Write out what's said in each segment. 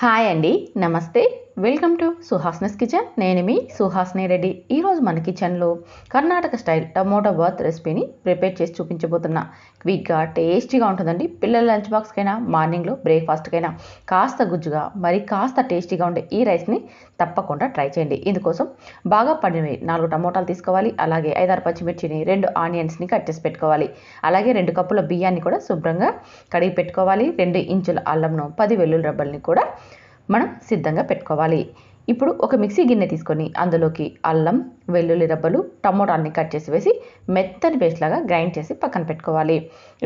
Hi అండి, నమస్తే. Welcome to Suhasini's kitchen. నేను మీ సుహాస్ని రెడ్డి. ఈరోజు మన కిచెన్లో కర్ణాటక స్టైల్ టమోటో బాత్ రెసిపీని ప్రిపేర్ చేసి చూపించబోతున్నా. క్విక్గా టేస్టీగా ఉంటుందండి. పిల్లల లంచ్ బాక్స్కైనా మార్నింగ్లో బ్రేక్ఫాస్ట్కైనా కాస్త గుజ్జుగా మరి కాస్త టేస్టీగా ఉండే ఈ రైస్ని తప్పకుండా ట్రై చేయండి. ఇందుకోసం బాగా పండినవి 4 టమోటాలు తీసుకోవాలి. అలాగే 5-6 పచ్చిమిర్చిని, 2 ఆనియన్స్ని కట్ చేసి పెట్టుకోవాలి. అలాగే 2 కప్పుల బియ్యాన్ని కూడా శుభ్రంగా కడిగి పెట్టుకోవాలి. 2 ఇంచుల అల్లంను, 10 వెల్లుల్లి రబ్బల్ని కూడా మనం సిద్ధంగా పెట్టుకోవాలి. ఇప్పుడు ఒక మిక్సీ గిన్నె తీసుకొని అందులోకి అల్లం, వెల్లుల్లి రబ్బలు, టమోటాని కట్ చేసి వేసి మెత్తని పేస్ట్ లాగా గ్రైండ్ చేసి పక్కన పెట్టుకోవాలి.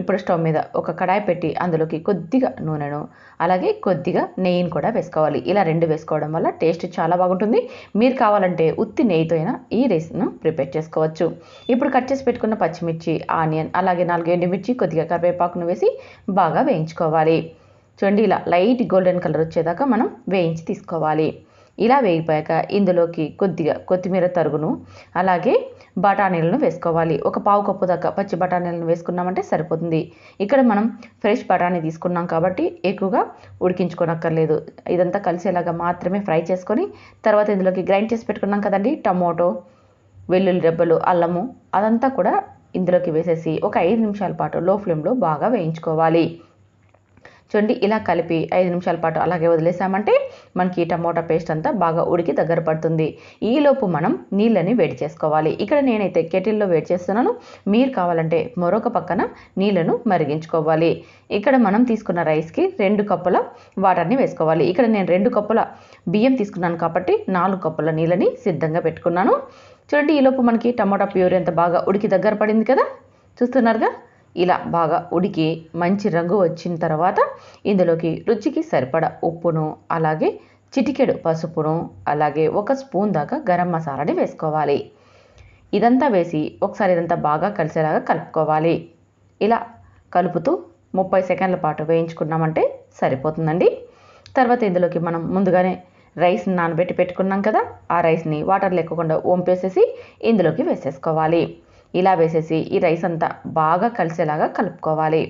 ఇప్పుడు స్టవ్ మీద ఒక కడాయి పెట్టి అందులోకి కొద్దిగా నూనెను, అలాగే కొద్దిగా నెయ్యిని కూడా వేసుకోవాలి. ఇలా 2 వేసుకోవడం వల్ల టేస్ట్ చాలా బాగుంటుంది. మీరు కావాలంటే ఉత్తి నెయ్యితో అయినా ఈ రైస్ను ప్రిపేర్ చేసుకోవచ్చు. ఇప్పుడు కట్ చేసి పెట్టుకున్న పచ్చిమిర్చి, ఆనియన్, అలాగే 4 ఎండుమిర్చి, కొద్దిగా కరివేపాకును వేసి బాగా వేయించుకోవాలి. చూడండి, ఇలా లైట్ గోల్డెన్ కలర్ వచ్చేదాకా మనం వేయించి తీసుకోవాలి. ఇలా వేగిపోయాక ఇందులోకి కొద్దిగా కొత్తిమీర తరుగును, అలాగే బఠానీలను వేసుకోవాలి. ఒక పావు కప్పు దాకా పచ్చి బఠానీలను వేసుకున్నామంటే సరిపోతుంది. ఇక్కడ మనం ఫ్రెష్ బఠానీ తీసుకున్నాం కాబట్టి ఎక్కువగా ఉడికించుకోనక్కర్లేదు. ఇదంతా కలిసేలాగా మాత్రమే ఫ్రై చేసుకొని తర్వాత ఇందులోకి గ్రైండ్ చేసి పెట్టుకున్నాం కదండి టమోటో, వెల్లుల్లి రెబ్బలు, అల్లము, అదంతా కూడా ఇందులోకి వేసేసి ఒక 5 నిమిషాల పాటు లో ఫ్లేమ్లో బాగా వేయించుకోవాలి. చూడండి, ఇలా కలిపి 5 నిమిషాల పాటు అలాగే వదిలేసామంటే మనకి టమోటా పేస్ట్ అంతా బాగా ఉడికి దగ్గర పడుతుంది. ఈలోపు మనం నీళ్ళని వేడి చేసుకోవాలి. ఇక్కడ నేనైతే కెటిల్లో వేడి చేస్తున్నాను. మీరు కావాలంటే మరొక పక్కన నీళ్ళను మరిగించుకోవాలి. ఇక్కడ మనం తీసుకున్న రైస్కి 2 కప్పుల వాటర్ని వేసుకోవాలి. ఇక్కడ నేను 2 కప్పుల బియ్యం తీసుకున్నాను కాబట్టి 4 కప్పుల నీళ్ళని సిద్ధంగా పెట్టుకున్నాను. చూడండి, ఈలోపు మనకి టమోటా ప్యూరీ ఎంత బాగా ఉడికి దగ్గర పడింది కదా, చూస్తున్నారుగా. ఇలా బాగా ఉడికి మంచి రంగు వచ్చిన తర్వాత ఇందులోకి రుచికి సరిపడా ఉప్పును, అలాగే చిటికెడు పసుపును, అలాగే 1 స్పూన్ దాకా గరం మసాలాని వేసుకోవాలి. ఇదంతా వేసి ఒకసారి ఇదంతా బాగా కలిసేలాగా కలుపుకోవాలి. ఇలా కలుపుతూ 30 సెకండ్ల పాటు వేయించుకున్నామంటే సరిపోతుందండి. తర్వాత ఇందులోకి మనం ముందుగానే రైస్ నానబెట్టి పెట్టుకున్నాం కదా, ఆ రైస్ని వాటర్ లేకుండా వంపేసేసి ఇందులోకి వేసేసుకోవాలి. ఇలా వేసేసి ఈ రైస్ అంతా బాగా కలిసేలాగా కలుపుకోవాలి.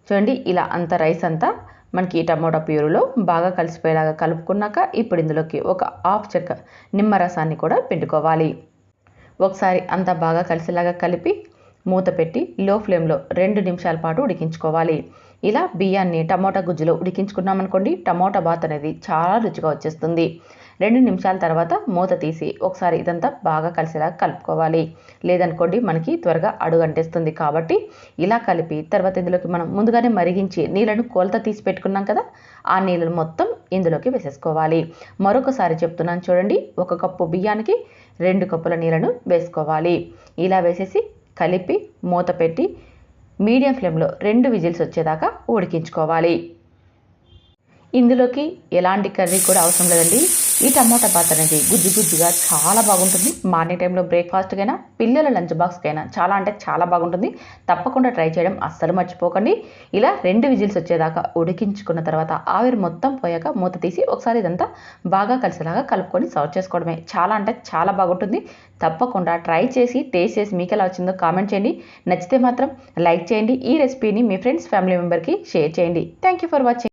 చూడండి, ఇలా అంత రైస్ అంతా మనకి టమోటా ప్యూరీలో బాగా కలిసిపోయేలాగా కలుపుకున్నాక ఇప్పుడు ఇందులోకి ఒక హాఫ్ చెక్క నిమ్మరసాన్ని కూడా పిండుకోవాలి. ఒకసారి అంతా బాగా కలిసేలాగా కలిపి మూత పెట్టి లో ఫ్లేమ్లో 2 నిమిషాల పాటు ఉడికించుకోవాలి. ఇలా బియ్యాన్ని టమోటా గుజ్జులో ఉడికించుకున్నామనుకోండి, టమోటా బాత్ అనేది చాలా రుచిగా వచ్చేస్తుంది. 2 నిమిషాల తర్వాత మూత తీసి ఒకసారి ఇదంతా బాగా కలిసేలాగా కలుపుకోవాలి. లేదనుకోండి మనకి త్వరగా అడుగంటేస్తుంది. కాబట్టి ఇలా కలిపి తర్వాత ఇందులోకి మనం ముందుగానే మరిగించి నీళ్ళను కొలత తీసి పెట్టుకున్నాం కదా, ఆ నీళ్ళను మొత్తం ఇందులోకి వేసేసుకోవాలి. మరొకసారి చెప్తున్నాను చూడండి, 1 కప్పు బియ్యానికి 2 కప్పుల నీళ్ళను వేసుకోవాలి. ఇలా వేసేసి కలిపి మూత పెట్టి మీడియం ఫ్లేమ్లో 2 విజిల్స్ వచ్చేదాకా ఉడికించుకోవాలి. ఇందులోకి ఎలాంటి కర్రీ కూడా అవసరం లేదండి. ఈ టమోటా బాత్ అనేది గుజ్జుగా చాలా బాగుంటుంది. మార్నింగ్ టైంలో బ్రేక్ఫాస్ట్కైనా, పిల్లల లంచ్ బాక్స్కైనా చాలా అంటే చాలా బాగుంటుంది. తప్పకుండా ట్రై చేయడం అస్సలు మర్చిపోకండి. ఇలా 2 విజిల్స్ వచ్చేదాకా ఉడికించుకున్న తర్వాత ఆవిరి మొత్తం పోయాక మూత తీసి ఒకసారి ఇదంతా బాగా కలిసేలాగా కలుపుకొని సర్వ్ చేసుకోవడమే. చాలా అంటే చాలా బాగుంటుంది. తప్పకుండా ట్రై చేసి టేస్ట్ చేసి మీకు ఎలా వచ్చిందో కామెంట్ చేయండి. నచ్చితే మాత్రం లైక్ చేయండి. ఈ రెసిపీని మీ ఫ్రెండ్స్, ఫ్యామిలీ మెంబర్కి షేర్ చేయండి. Thank you for watching.